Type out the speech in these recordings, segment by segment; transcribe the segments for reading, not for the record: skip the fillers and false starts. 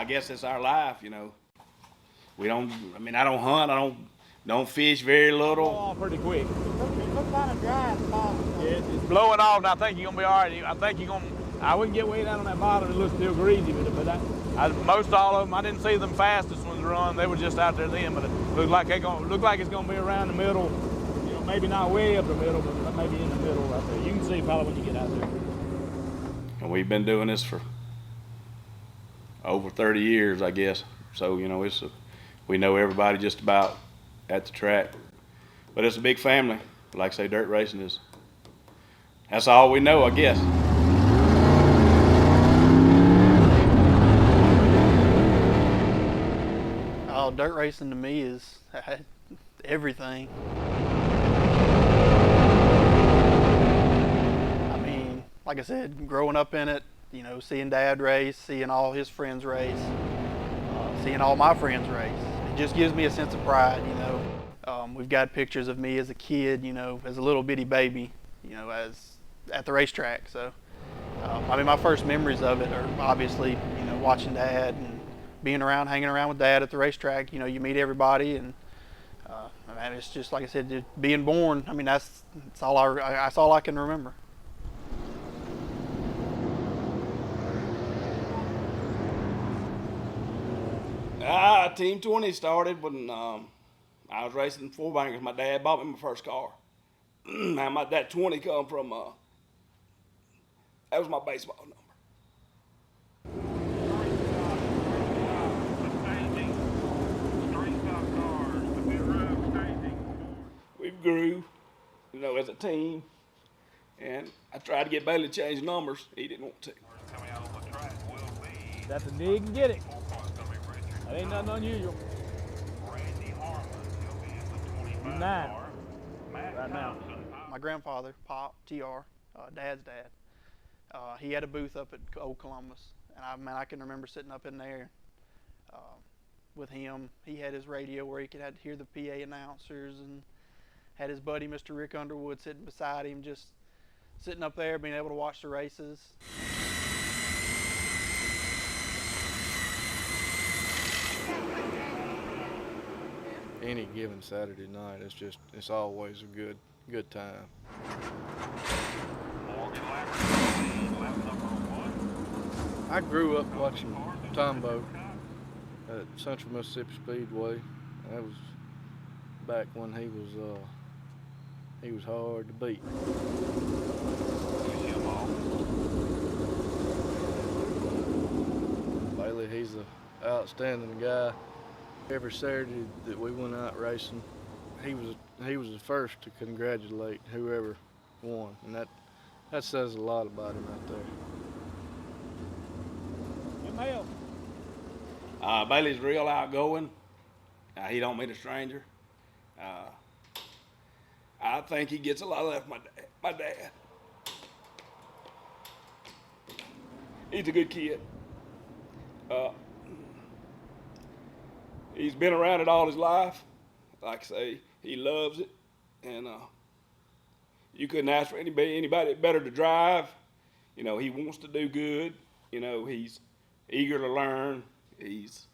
guess it's our life, you know. We don't. I mean, I don't hunt. I don't fish very little. Off pretty quick. It looks kind of dry at the bottom. Yeah, it's blowing off, and I think you're gonna be all right. I think you're gonna. I wouldn't get way down on that bottom. It looks still greasy, but most all of them, I didn't see them fastest ones run. They were just out there then, but it looked like it's gonna be around the middle. You know, maybe not way up the middle, but maybe in the middle right there. You can see probably when you get out there. And we've been doing this for over 30 years, I guess. So, you know, we know everybody just about at the track. But it's a big family. Like I say, dirt racing is, that's all we know, I guess. Oh, dirt racing to me is everything. I mean, like I said, growing up in it, you know, seeing Dad race, seeing all his friends race, seeing all my friends race, it just gives me a sense of pride, you know. We've got pictures of me as a kid, you know, as a little bitty baby, you know, at the racetrack. So, I mean, my first memories of it are obviously, you know, watching Dad and being around, hanging around with Dad at the racetrack. You know, you meet everybody, and I mean, it's just like I said, just being born. I mean, that's all I can remember. Team 20 started when I was racing four bankers. My dad bought me my first car. Now that 20 come from, that was my baseball number. We grew, you know, as a team, and I tried to get Bailey to change numbers. He didn't want to. That's a dig and get it. That ain't nothing unusual. 9 right now. My grandfather, Pop, TR, Dad's dad, he had a booth up at Old Columbus. And I can remember sitting up in there with him. He had his radio where he could hear the PA announcers, and had his buddy, Mr. Rick Underwood, sitting beside him, just sitting up there, being able to watch the races. Any given Saturday night, it's always a good time. I grew up watching Tombo at Central Mississippi Speedway. That was back when he was hard to beat. Bailey, he's an outstanding guy. Every Saturday that we went out racing, he was the first to congratulate whoever won, and that says a lot about him right there. Bailey's real outgoing. He don't meet a stranger. I think he gets a lot of that from my dad. He's a good kid. He's been around it all his life. Like I say, he loves it, and you couldn't ask for anybody better to drive. You know, he wants to do good. You know, he's eager to learn. He's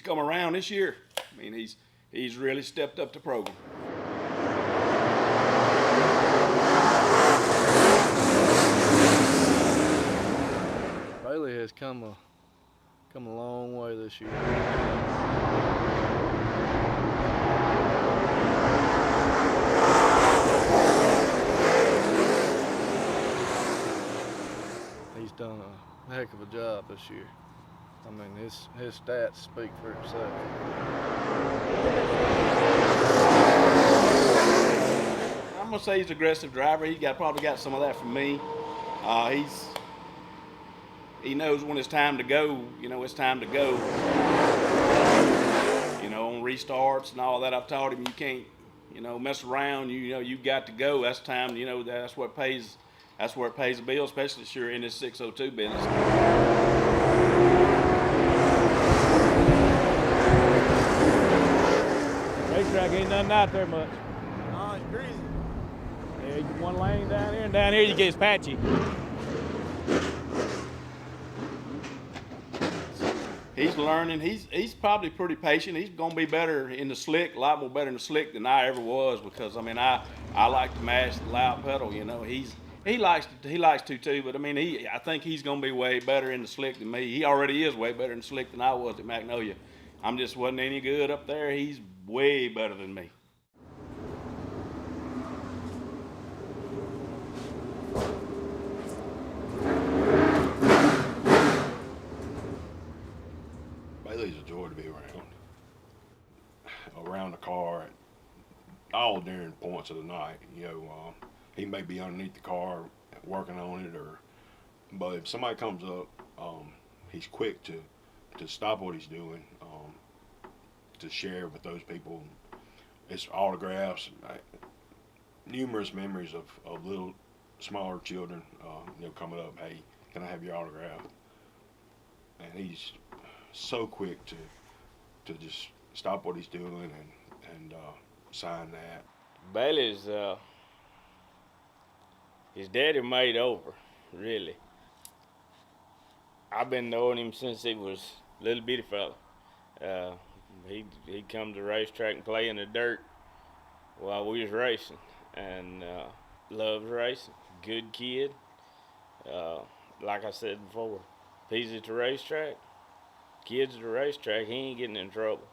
come around this year. I mean, he's really stepped up the program. Bailey has come a long way this year. He's done a heck of a job this year. I mean, his stats speak for itself. I'm gonna say he's an aggressive driver. He probably got some of that from me. He knows when it's time to go. You know, it's time to go. You know, on restarts and all that, I've taught him you can't, you know, mess around. You know, you've got to go. That's time. You know, that's what pays. That's where it pays the bill, especially if you're in this 602 business. Racetrack ain't nothing out there much. Oh, it's greasy. Yeah, you get one lane down here, and down here you get patchy. he's learning. He's probably pretty patient. He's gonna be better in the slick, a lot more better in the slick than I ever was, because I mean I like to mash the loud pedal. You know, he likes to too. But I mean I think he's gonna be way better in the slick than me. He already is way better in the slick than I was at Magnolia. I'm just wasn't any good up there. He's way better than me. Bailey's a joy to be around the car at all during points of the night. You know, he may be underneath the car working on it, but if somebody comes up, he's quick to stop what he's doing, to share with those people. It's autographs, numerous memories of little smaller children, coming up, hey, can I have your autograph? And he's so quick to just stop what he's doing and sign that. Bailey's his daddy made over, really. I've been knowing him since he was a little bitty fella. He'd come to the racetrack and play in the dirt while we was racing, and loves racing. Good kid. Like I said before, if he's at the racetrack, kids at the racetrack, he ain't getting in trouble.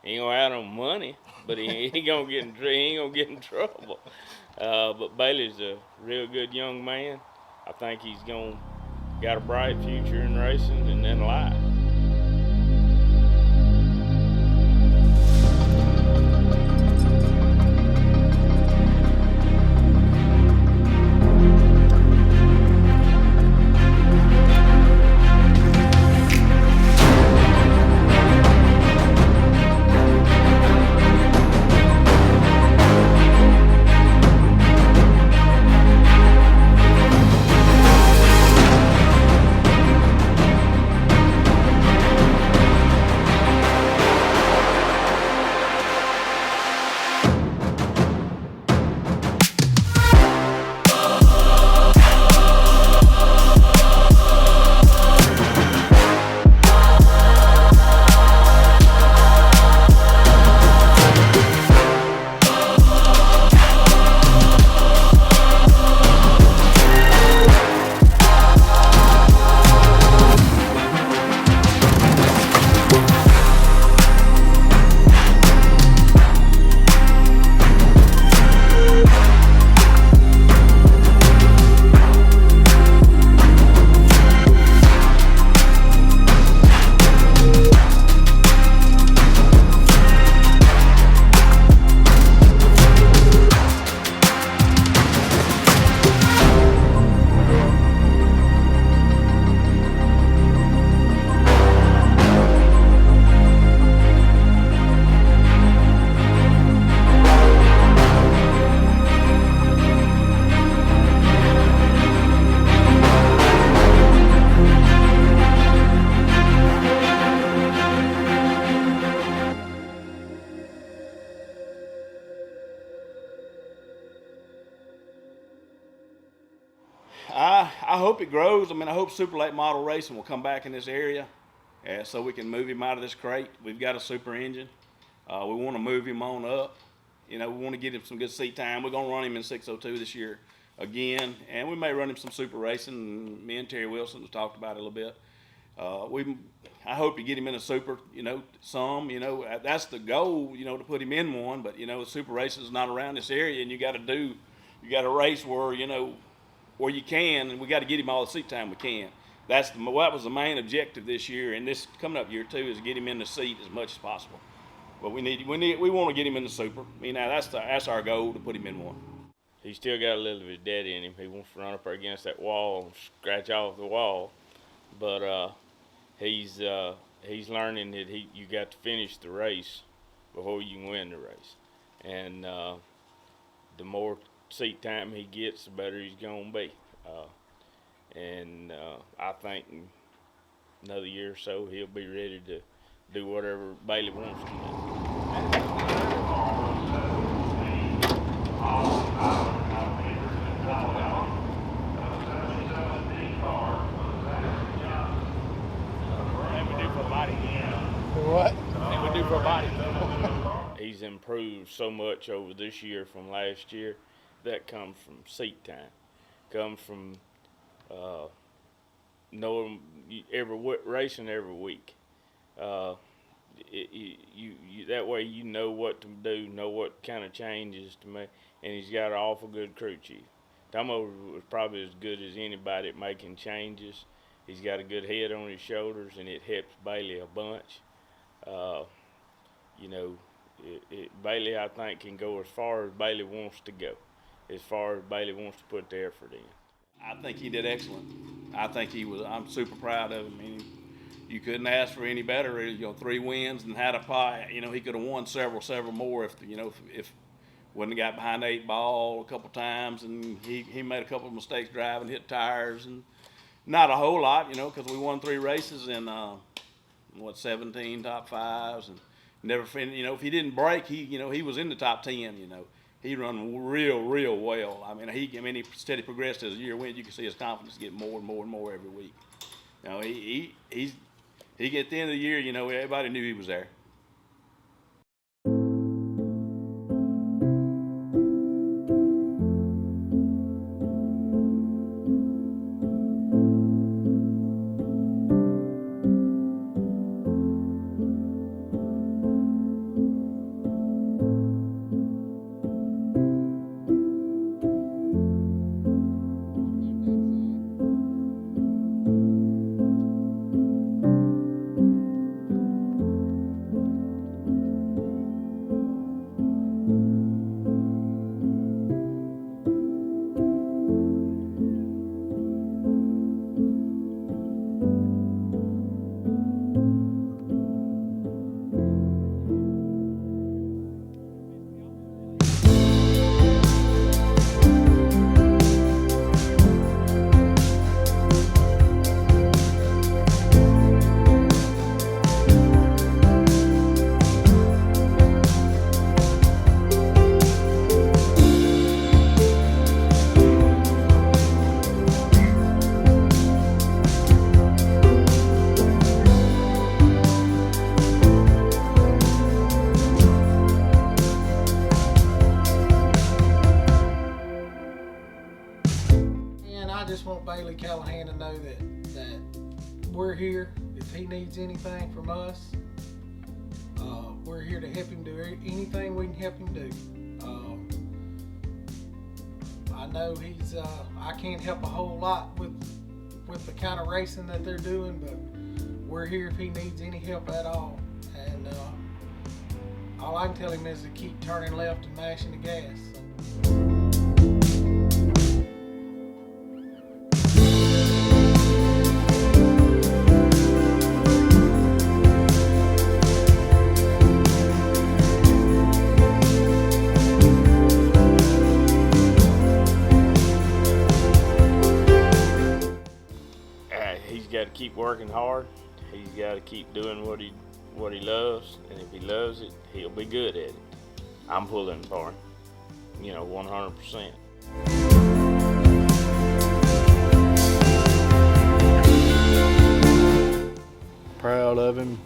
He ain't gonna have no money, but he ain't gonna get in trouble. But Bailey's a real good young man. I think he's got a bright future in racing and in life. I hope it grows. I mean, I hope Super Late Model Racing will come back in this area, so we can move him out of this crate. We've got a super engine. We want to move him on up. You know, we want to get him some good seat time. We're going to run him in 602 this year again, and we may run him some super racing. Me and Terry Wilson have talked about it a little bit. I hope to get him in a super, that's the goal, to put him in one. But, the super racing is not around this area, and you got to race where you can, and we got to get him all the seat time we can. That was the main objective this year, and this coming up year too, is get him in the seat as much as possible. But we want to get him in the super. That's our goal, to put him in one. He's still got a little of his daddy in him. He wants to run up against that wall and scratch off the wall, but he's learning that you got to finish the race before you can win the race, and the more seat time he gets, the better he's gonna be. I think in another year or so he'll be ready to do whatever Bailey wants to do. What we do for body. for a body. He's improved so much over this year from last year. That comes from seat time. Comes from knowing racing every week. That way you know what to do, know what kind of changes to make, and he's got an awful good crew chief. Tomo was probably as good as anybody at making changes. He's got a good head on his shoulders, and it helps Bailey a bunch. Bailey, I think, can go as far as Bailey wants to go, as far as Bailey wants to put the effort in. I think he did excellent. I'm super proud of him. I mean, you couldn't ask for any better. 3 wins and had a pie. He could have won several more if wouldn't have got behind the 8 ball a couple times, and he made a couple of mistakes driving, hit tires, and not a whole lot, because we won 3 races and 17 top 5s, and never finished. If he didn't break, he was in the top 10. He run real well. I mean, he steady progressed as the year went. You can see his confidence get more and more every week. He at the end of the year, everybody knew he was there. I just want Bailey Callahan to know that we're here. If he needs anything from us, we're here to help him do anything we can help him do. I know I can't help a whole lot with the kind of racing that they're doing, but we're here if he needs any help at all. And all I can tell him is to keep turning left and mashing the gas. He's got to keep working hard. He's got to keep doing what he loves, and if he loves it, he'll be good at it. I'm pulling for him, 100%. Proud of him.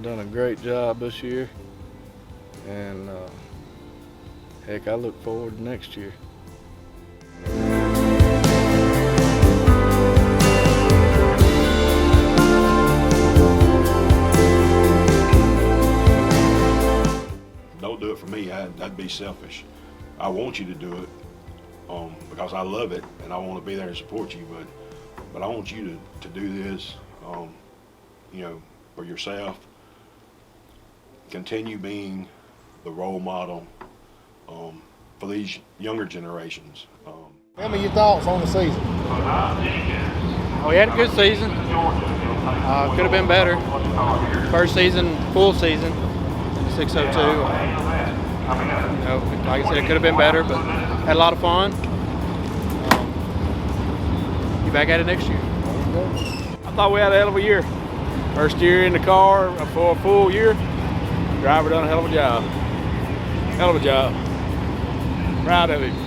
Done a great job this year, and heck, I look forward to next year. Don't do it for me. That'd be selfish. I want you to do it because I love it and I want to be there to support you. But I want you to do this, for yourself. Continue being the role model for these younger generations. Tell me your thoughts on the season. We had a good season. Could have been better. First season, full season, 602. Like I said, it could have been better, but had a lot of fun. Be back at it next year. I thought we had a hell of a year. First year in the car for a full year. Driver done a hell of a job. Hell of a job. Proud of him.